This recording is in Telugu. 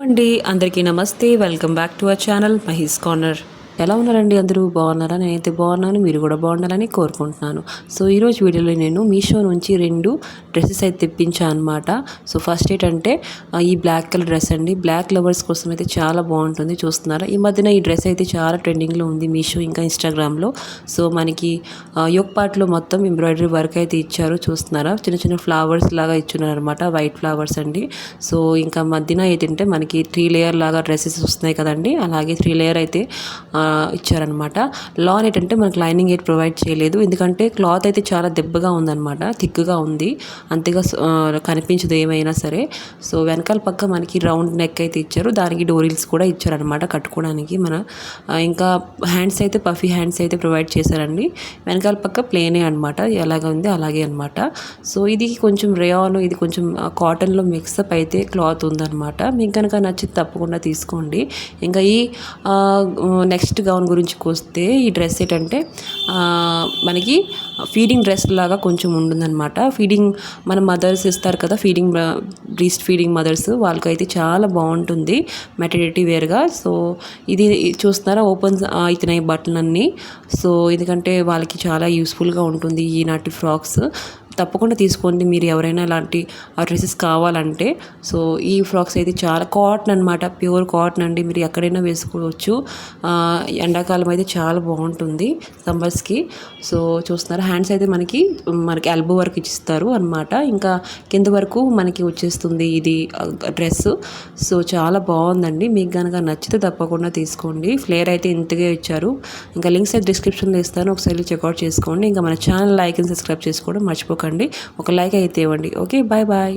అండి అందరికీ నమస్తే. Welcome back to our channel Mahi's corner. ఎలా ఉన్నారండి? అందరూ బాగున్నారా? నేనైతే బాగున్నాను, మీరు కూడా బాగుండాలని కోరుకుంటున్నాను. సో ఈరోజు వీడియోలో నేను మీషో నుంచి 2 డ్రెస్సెస్ అయితే తెప్పించాను అనమాట. సో ఫస్ట్ ఏంటంటే ఈ బ్లాక్ కలర్ డ్రెస్ అండి. బ్లాక్ లవర్స్ కోసం అయితే చాలా బాగుంటుంది. చూస్తున్నారా, ఈ మధ్యన ఈ డ్రెస్ అయితే చాలా ట్రెండింగ్లో ఉంది మీషో ఇంకా ఇన్స్టాగ్రామ్లో. సో మనకి యోక్ పార్ట్లో మొత్తం ఎంబ్రాయిడరీ వర్క్ అయితే ఇచ్చారు. చూస్తున్నారా, చిన్న చిన్న ఫ్లవర్స్ లాగా ఇచ్చున్నారు అనమాట, వైట్ ఫ్లవర్స్ అండి. సో ఇంకా మధ్యన ఏంటంటే మనకి 3 లేయర్ లాగా డ్రెస్సెస్ వస్తున్నాయి కదండి, అలాగే 3 లేయర్ అయితే ఇచ్చారనమాట. లాన్ ఏంటంటే మనకు లైనింగ్ అయితే ప్రొవైడ్ చేయలేదు, ఎందుకంటే క్లాత్ అయితే చాలా దెబ్బగా ఉందన్నమాట, థిక్గా ఉంది, అంతగా కనిపించదు ఏమైనా సరే. సో వెనకాల పక్క మనకి రౌండ్ నెక్ అయితే ఇచ్చారు, దానికి డోరీల్స్ కూడా ఇచ్చారనమాట కట్టుకోవడానికి. ఇంకా హ్యాండ్స్ అయితే పఫీ హ్యాండ్స్ అయితే ప్రొవైడ్ చేశారండి. వెనకాల పక్క ప్లేనే అనమాట, ఎలాగ ఉంది అలాగే అనమాట. సో ఇది కొంచెం రేయాన్, ఇది కొంచెం కాటన్లో మిక్సప్ అయితే క్లాత్ ఉందన్నమాట. మీకు కనుక నచ్చితే తప్పకుండా తీసుకోండి. ఇంకా ఈ నెక్స్ట్ గౌన్ గురించి వస్తే, ఈ డ్రెస్ ఏంటంటే మనకి ఫీడింగ్ డ్రెస్ లాగా కొంచెం ఉంటుందన్నమాట. ఫీడింగ్ మన మదర్స్ ఇస్తారు కదా, బ్రీస్ట్ ఫీడింగ్ మదర్స్, వాళ్ళకైతే చాలా బాగుంటుంది మెటర్నిటీ వేర్గా. సో ఇది చూస్తున్నారా, ఓపెన్ అవుతున్నాయి బట్టలు అన్నీ. సో ఎందుకంటే వాళ్ళకి చాలా యూస్ఫుల్గా ఉంటుంది ఈనాటి ఫ్రాక్స్. తప్పకుండా తీసుకోండి మీరు ఎవరైనా ఇలాంటి డ్రెస్సెస్ కావాలంటే. సో ఈ ఫ్రాక్స్ అయితే చాలా కాటన్ అనమాట, ప్యూర్ కాటన్ అండి, మీరు ఎక్కడైనా వేసుకోవచ్చు. ఎండాకాలం అయితే చాలా బాగుంటుంది సమ్మర్స్కి. సో చూస్తున్నారు, హ్యాండ్స్ అయితే మనకి ఎల్బో వరకు ఇచ్చిస్తారు అనమాట, ఇంకా కింద వరకు మనకి వచ్చేస్తుంది ఇది డ్రెస్. సో చాలా బాగుందండి, మీకు కనుక నచ్చితే తప్పకుండా తీసుకోండి. ఫ్లేర్ అయితే ఇంతగా ఇచ్చారు. ఇంకా లింక్స్ అయితే డిస్క్రిప్షన్లో ఇస్తాను, ఒకసారి చెక్అవుట్ చేసుకోండి. ఇంకా మన ఛానల్ లైక్ అండ్ సబ్స్క్రైబ్ చేసుకోవడం మర్చిపోకండి. ఒక లైక్ అయితే ఇవ్వండి. Okay, bye bye.